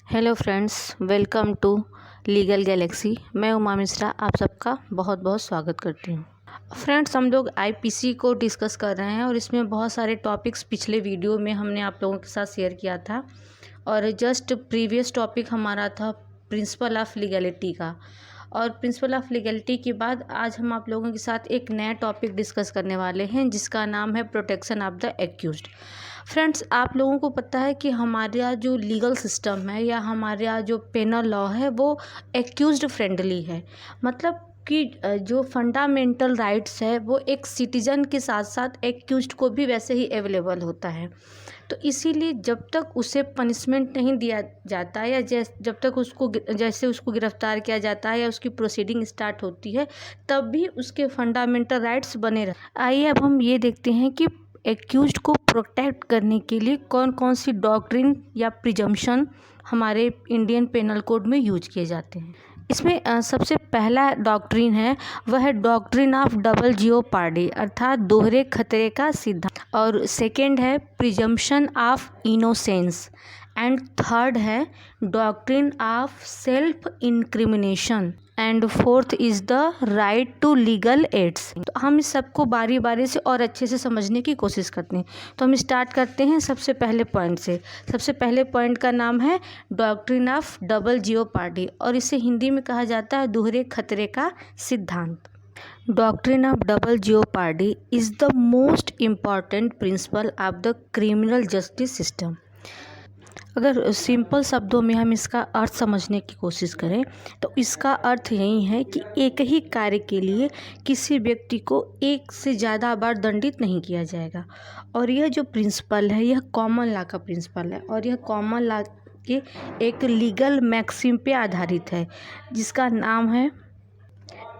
Hello friends, welcome to legal galaxy. मैं उमा मिश्रा आप सबका बहुत बहुत स्वागत करती हूँ। फ्रेंड्स, हम लोग आईपीसी को डिस्कस कर रहे हैं और इसमें बहुत सारे टॉपिक्स पिछले वीडियो में हमने आप लोगों के साथ शेयर किया था। और जस्ट प्रीवियस टॉपिक हमारा था प्रिंसिपल ऑफ लीगलिटी का। और प्रिंसिपल ऑफ लीगलिटी के बाद आज हम आप लोगों के साथ एक नया टॉपिक डिस्कस करने वाले हैं जिसका नाम है protection of the accused. Friends, आप लोगों को पता है कि हमारे यहाँ जो लीगल सिस्टम है या हमारे यहाँ जो पेनल लॉ है वो एक्यूज्ड फ्रेंडली है। मतलब कि जो फंडामेंटल राइट्स है वो एक सिटीजन के साथ साथ एक्यूज्ड को भी वैसे ही अवेलेबल होता है। तो इसीलिए जब तक उसे पनिशमेंट नहीं दिया जाता या जब तक उसको गिरफ्तार किया जाता है या उसकी प्रोसीडिंग स्टार्ट होती है तब भी उसके फंडामेंटल राइट्स बने रहते। आइए अब हम ये देखते हैं कि एक्यूज्ड को प्रोटेक्ट करने के लिए कौन कौन सी डॉक्ट्रिन या प्रिजम्पशन हमारे इंडियन पेनल कोड में यूज किए जाते हैं। इसमें सबसे पहला डॉक्ट्रिन है वह है डॉक्ट्रिन ऑफ डबल जियोपार्डी अर्थात दोहरे खतरे का सिद्धांत। और सेकंड है presumption of innocence. And third है doctrine of self incrimination. And fourth is the right to legal aids. तो हम इस सबको बारी बारी से और अच्छे से समझने की कोशिश करते हैं। तो हम स्टार्ट करते हैं सबसे पहले पॉइंट से। सबसे पहले पॉइंट का नाम है डॉक्ट्रिन ऑफ डबल जियोपार्डी और इसे हिंदी में कहा जाता है दोहरे खतरे का सिद्धांत। Doctrine of double jeopardy is the most important principle of the criminal justice system. अगर सिंपल शब्दों में हम इसका अर्थ समझने की कोशिश करें तो इसका अर्थ यही है कि एक ही कार्य के लिए किसी व्यक्ति को एक से ज़्यादा बार दंडित नहीं किया जाएगा। और यह जो प्रिंसिपल है यह कॉमन लॉ का प्रिंसिपल है और यह कॉमन लॉ के एक लीगल मैक्सिम पे आधारित है जिसका नाम है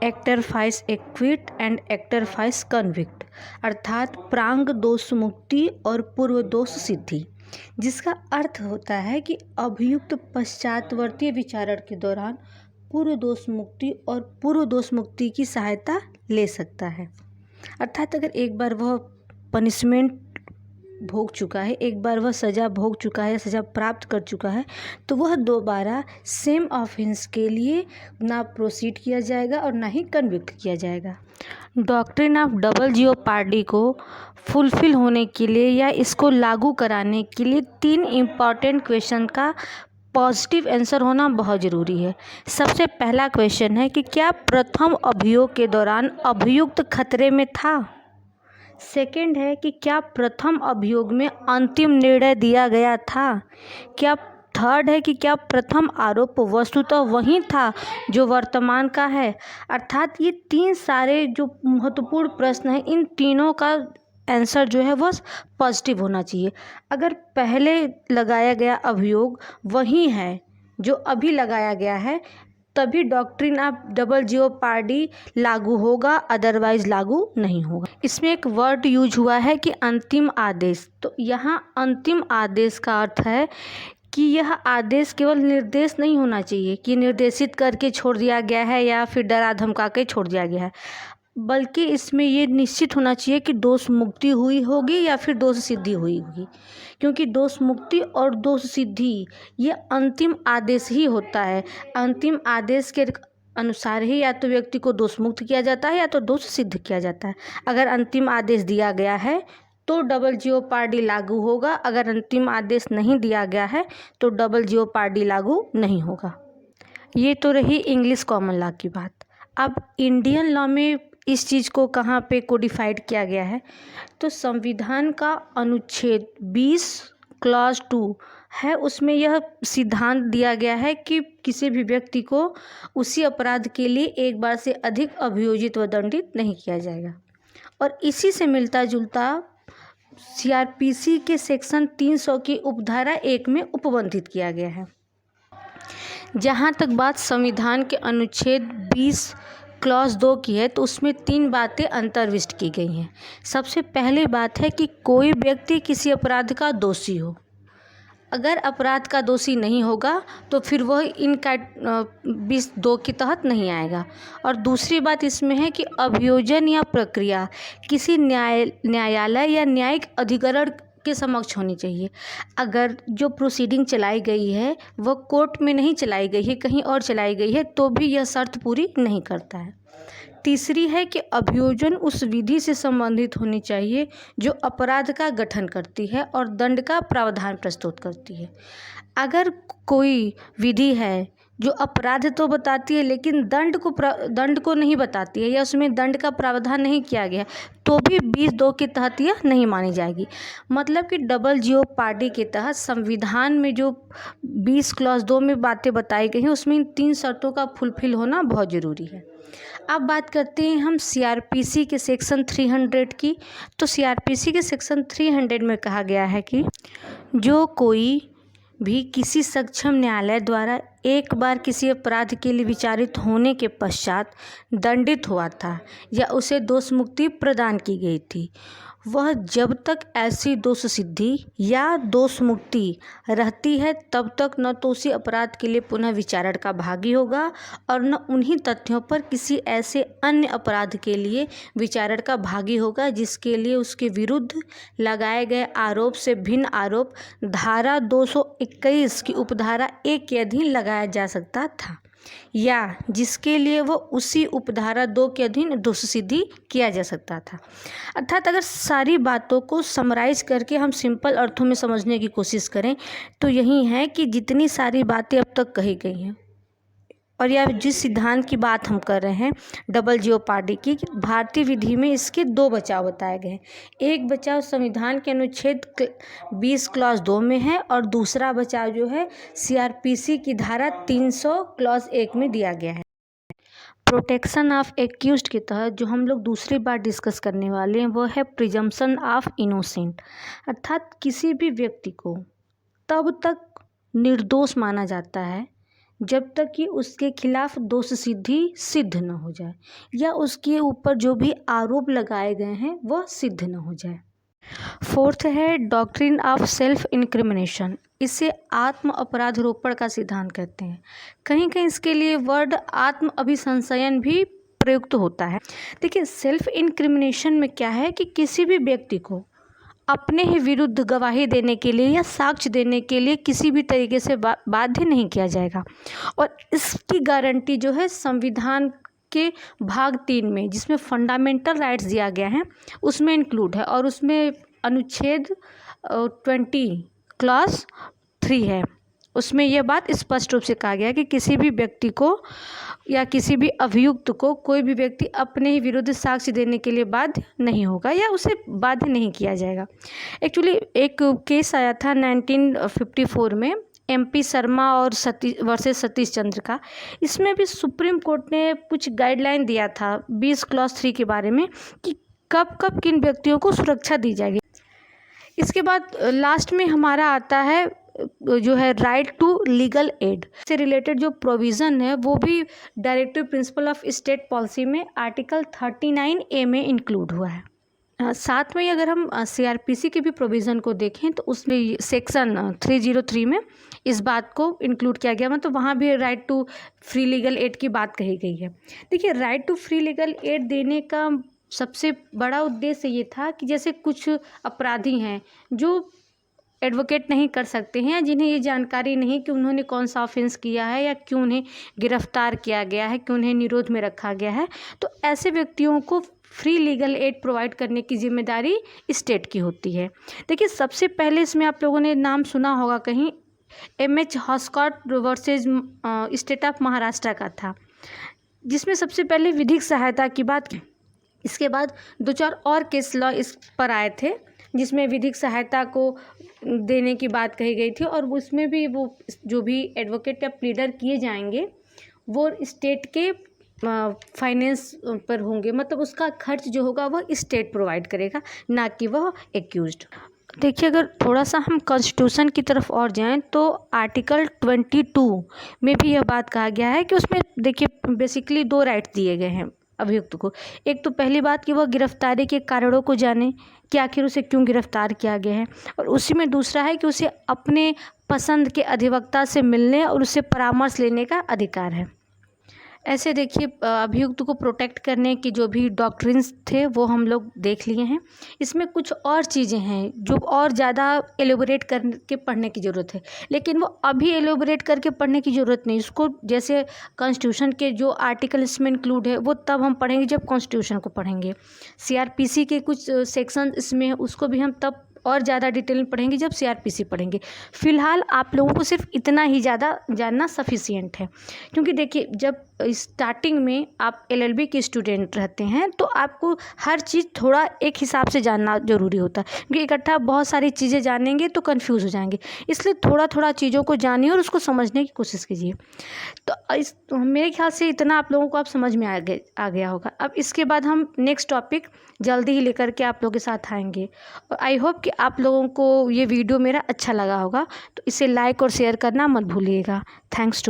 actor fries equity and actor fries convict अर्थात प्रांग दोष मुक्ति और पूर्व दोष सिद्धि, जिसका अर्थ होता है कि अभियुक्त पश्चातवर्ती विचारण के दौरान पूर्व दोष मुक्ति और पूर्व दोष मुक्ति की सहायता ले सकता है। अर्थात अगर एक बार वह पनिशमेंट भोग चुका है, एक बार वह सज़ा भोग चुका है, सज़ा प्राप्त कर चुका है तो वह दोबारा सेम ऑफेंस के लिए ना प्रोसीड किया जाएगा और ना ही कन्विक्ट किया जाएगा। डॉक्ट्रिन ऑफ डबल जियोपार्डी को फुलफिल होने के लिए या इसको लागू कराने के लिए 3 इम्पॉर्टेंट क्वेश्चन का पॉजिटिव आंसर होना बहुत ज़रूरी है। सबसे पहला क्वेश्चन है कि क्या प्रथम अभियोग के दौरान अभियुक्त खतरे में था। सेकंड है कि क्या प्रथम अभियोग में अंतिम निर्णय दिया गया था। थर्ड है कि क्या प्रथम आरोप वस्तुतः वही था जो वर्तमान का है। अर्थात ये 3 सारे जो महत्वपूर्ण प्रश्न हैं इन तीनों का आंसर जो है वो पॉजिटिव होना चाहिए। अगर पहले लगाया गया अभियोग वही है जो अभी लगाया गया है तभी डॉक्ट्रिन ऑफ डबल जियोपार्डी लागू होगा, अदरवाइज लागू नहीं होगा। इसमें एक वर्ड यूज हुआ है कि अंतिम आदेश। तो यहाँ अंतिम आदेश का अर्थ है कि यह आदेश केवल निर्देश नहीं होना चाहिए कि निर्देशित करके छोड़ दिया गया है या फिर डरा धमका के छोड़ दिया गया है, बल्कि इसमें ये निश्चित होना चाहिए कि दोष मुक्ति हुई होगी या फिर दोष सिद्धि हुई होगी, क्योंकि दोष मुक्ति और दोष सिद्धि ये अंतिम आदेश ही होता है। अंतिम आदेश के अनुसार ही या तो व्यक्ति को दोष मुक्त किया जाता है या तो दोष सिद्ध किया जाता है। अगर अंतिम आदेश दिया गया है तो डबल जियोपार्डी लागू होगा, अगर अंतिम आदेश नहीं दिया गया है तो डबल जियोपार्डी लागू नहीं होगा। ये तो रही इंग्लिश कॉमन लॉ की बात। अब इंडियन लॉ में इस चीज़ को कहाँ पे कोडिफाइड किया गया है तो संविधान का अनुच्छेद 20 क्लॉज 2 है, उसमें यह सिद्धांत दिया गया है कि किसी भी व्यक्ति को उसी अपराध के लिए एक बार से अधिक अभियोजित व दंडित नहीं किया जाएगा। और इसी से मिलता जुलता सीआरपीसी के सेक्शन 300 की उपधारा 1 में उपबंधित किया गया है। जहाँ तक बात संविधान के अनुच्छेद 20 क्लॉज 2 की है तो उसमें 3 बातें अंतर्विष्ट की गई हैं। सबसे पहली बात है कि कोई व्यक्ति किसी अपराध का दोषी हो, अगर अपराध का दोषी नहीं होगा तो फिर वह इनका 20(2) के तहत नहीं आएगा। और दूसरी बात इसमें है कि अभियोजन या प्रक्रिया किसी न्यायालय या न्यायिक अधिकरण आपके समक्ष होनी चाहिए। अगर जो प्रोसीडिंग चलाई गई है वह कोर्ट में नहीं चलाई गई है, कहीं और चलाई गई है, तो भी यह शर्त पूरी नहीं करता है। तीसरी है कि अभियोजन उस विधि से संबंधित होनी चाहिए जो अपराध का गठन करती है और दंड का प्रावधान प्रस्तुत करती है। अगर कोई विधि है जो अपराध तो बताती है लेकिन दंड को नहीं बताती है या उसमें दंड का प्रावधान नहीं किया गया, तो भी 20(2) के तहत यह नहीं मानी जाएगी। मतलब कि डबल जियोपार्डी के तहत संविधान में जो 20 क्लॉज 2 में बातें बताई गई हैं उसमें इन 3 शर्तों का फुलफिल होना बहुत ज़रूरी है। अब बात करते हैं हम सीआरपीसी के सेक्शन 300 की। तो सीआरपीसी के सेक्शन 300 में कहा गया है कि जो कोई भी किसी सक्षम न्यायालय द्वारा एक बार किसी अपराध के लिए विचारित होने के पश्चात दंडित हुआ था या उसे दोष मुक्ति प्रदान की गई थी, वह जब तक ऐसी दोष सिद्धि या दोष मुक्ति रहती है तब तक न तो उसी अपराध के लिए पुनः विचारण का भागी होगा और न उन्हीं तथ्यों पर किसी ऐसे अन्य अपराध के लिए विचारण का भागी होगा जिसके लिए उसके विरुद्ध लगाए गए आरोप से भिन्न आरोप धारा 221 की उपधारा 1 के अधीन लगाया जा सकता था या जिसके लिए वो उसी उपधारा 2 के अधीन दोष सिद्धि किया जा सकता था। अर्थात अगर सारी बातों को समराइज करके हम सिंपल अर्थों में समझने की कोशिश करें तो यही है कि जितनी सारी बातें अब तक कही गई हैं और या जिस सिद्धांत की बात हम कर रहे हैं डबल जियोपार्डी की, भारतीय विधि में इसके 2 बचाव बताए गए हैं। एक बचाव संविधान के अनुच्छेद 20 क्लॉज 2 में है और दूसरा बचाव जो है सीआरपीसी की धारा 300 क्लॉज 1 में दिया गया है। प्रोटेक्शन ऑफ एक्यूज्ड के तहत जो हम लोग दूसरी बार डिस्कस करने वाले हैं वो है प्रिजम्पशन ऑफ इनोसेंट। अर्थात किसी भी व्यक्ति को तब तक निर्दोष माना जाता है जब तक कि उसके खिलाफ दोष सिद्धि सिद्ध न हो जाए या उसके ऊपर जो भी आरोप लगाए गए हैं वह सिद्ध न हो जाए। फोर्थ है डॉक्ट्रिन ऑफ सेल्फ इंक्रिमिनेशन। इसे आत्म अपराधरोपण का सिद्धांत कहते हैं। कहीं कहीं इसके लिए वर्ड आत्म अभिसंशयन भी प्रयुक्त होता है। देखिए, सेल्फ इंक्रिमिनेशन में क्या है कि किसी भी व्यक्ति को अपने ही विरुद्ध गवाही देने के लिए या साक्ष्य देने के लिए किसी भी तरीके से बाध्य नहीं किया जाएगा और इसकी गारंटी जो है संविधान के भाग 3 में जिसमें फंडामेंटल राइट्स दिया गया है उसमें इंक्लूड है और उसमें अनुच्छेद 20 क्लॉज 3 है। उसमें यह बात स्पष्ट रूप से कहा गया है कि किसी भी व्यक्ति को या किसी भी अभियुक्त को कोई भी व्यक्ति अपने ही विरुद्ध साक्ष्य देने के लिए बाध्य नहीं होगा या उसे बाध्य नहीं किया जाएगा। एक्चुअली एक केस आया था 1954 में MP शर्मा और वर्सेस सतीश चंद्र का। इसमें भी सुप्रीम कोर्ट ने कुछ गाइडलाइन दिया था 20 क्लॉज 3 के बारे में कि कब कब किन व्यक्तियों को सुरक्षा दी जाएगी। इसके बाद लास्ट में हमारा आता है जो है राइट टू लीगल एड से रिलेटेड जो प्रोविज़न है वो भी directive principle of state policy में आर्टिकल 39A में इंक्लूड हुआ है। साथ में अगर हम CRPC के भी प्रोविज़न को देखें तो उसमें सेक्शन 303 में इस बात को इंक्लूड किया गया, मतलब वहाँ भी right to free legal aid की बात कही गई है। देखिए, right to free legal aid देने का सबसे बड़ा उद्देश्य ये था कि जैसे कुछ अपराधी हैं जो एडवोकेट नहीं कर सकते हैं, जिन्हें ये जानकारी नहीं कि उन्होंने कौन सा ऑफेंस किया है या क्यों उन्हें गिरफ्तार किया गया है, क्यों उन्हें निरोध में रखा गया है, तो ऐसे व्यक्तियों को फ्री लीगल एड प्रोवाइड करने की जिम्मेदारी स्टेट की होती है। देखिए, सबसे पहले इसमें आप लोगों ने नाम सुना होगा कहीं MH Hoskot versus state of Maharashtra का था, जिसमें सबसे पहले विधिक सहायता की बात की। इसके बाद 2-4 और केस लॉ इस पर आए थे जिसमें विधिक सहायता को देने की बात कही गई थी और उसमें भी वो जो भी एडवोकेट या प्लीडर किए जाएंगे वो स्टेट के फाइनेंस पर होंगे, मतलब उसका खर्च जो होगा वह स्टेट प्रोवाइड करेगा, ना कि वह एक्यूज्ड। देखिए, अगर थोड़ा सा हम कॉन्स्टिट्यूशन की तरफ और जाएं तो आर्टिकल 22 में भी यह बात कहा गया है कि उसमें देखिए बेसिकली 2 राइट्स दिए गए हैं अभियुक्त को। एक तो पहली बात कि वह गिरफ्तारी के कारणों को जाने कि आखिर उसे क्यों गिरफ्तार किया गया है, और उसी में दूसरा है कि उसे अपने पसंद के अधिवक्ता से मिलने और उससे परामर्श लेने का अधिकार है। ऐसे देखिए अभियुक्त को प्रोटेक्ट करने की जो भी डॉक्ट्रिन्स थे वो हम लोग देख लिए हैं। इसमें कुछ और चीज़ें हैं जो और ज़्यादा एलोबरेट करके पढ़ने की ज़रूरत है, लेकिन वो अभी एलोबरेट करके पढ़ने की ज़रूरत नहीं। इसको जैसे कॉन्स्टिट्यूशन के जो आर्टिकल इसमें इंक्लूड है वो तब हम पढ़ेंगे जब कॉन्स्टिट्यूशन को पढ़ेंगे। सीआरपीसी के कुछ सेक्शन इसमें है, उसको भी हम तब और ज़्यादा डिटेल में पढ़ेंगे जब सीआरपीसी पढ़ेंगे। फ़िलहाल आप लोगों को सिर्फ इतना ही ज़्यादा जानना सफिशिएंट है, क्योंकि देखिए जब स्टार्टिंग में आप एलएलबी के स्टूडेंट रहते हैं तो आपको हर चीज़ थोड़ा एक हिसाब से जानना ज़रूरी होता है, क्योंकि इकट्ठा बहुत सारी चीज़ें जानेंगे तो कंफ्यूज हो जाएंगे। इसलिए थोड़ा थोड़ा चीज़ों को जानिए और उसको समझने की कोशिश कीजिए। तो मेरे ख्याल से इतना आप लोगों को आप समझ में आ गया होगा। अब इसके बाद हम नेक्स्ट टॉपिक जल्दी ही लेकर के आप लोगों के साथ आएंगे। और आई होप कि आप लोगों को ये वीडियो मेरा अच्छा लगा होगा, तो इसे लाइक और शेयर करना मत भूलिएगा। Thanks to